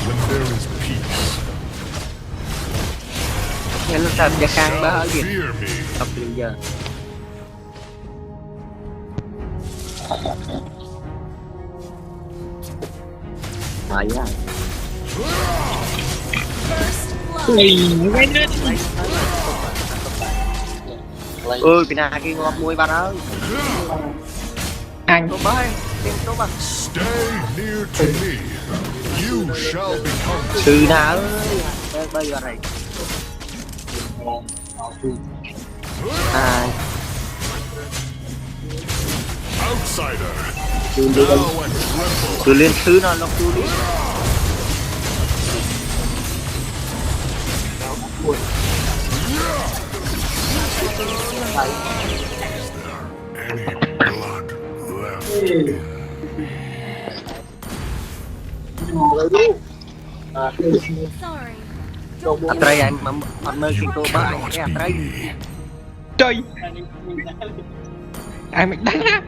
when there is peace. Nghe nó sập ra khang ba hơi Shall kìa. fear me. Tập liền giờ. Phải á. Ôi cái nào kia ngọt mùi bà ơi. Anh Tôi bơi. Tìm tôi bà. Stay near to me. You shall become Từ nào ơi. Bây giờ này. À. outsider. Từ đi đây. Bow and tremble. Từ lên thứ nó lọc tôi đi. Any blood left? Sorry. À trai anh mà anh mơ khi tôi bơi anh nghe à trai. trời ai mày đá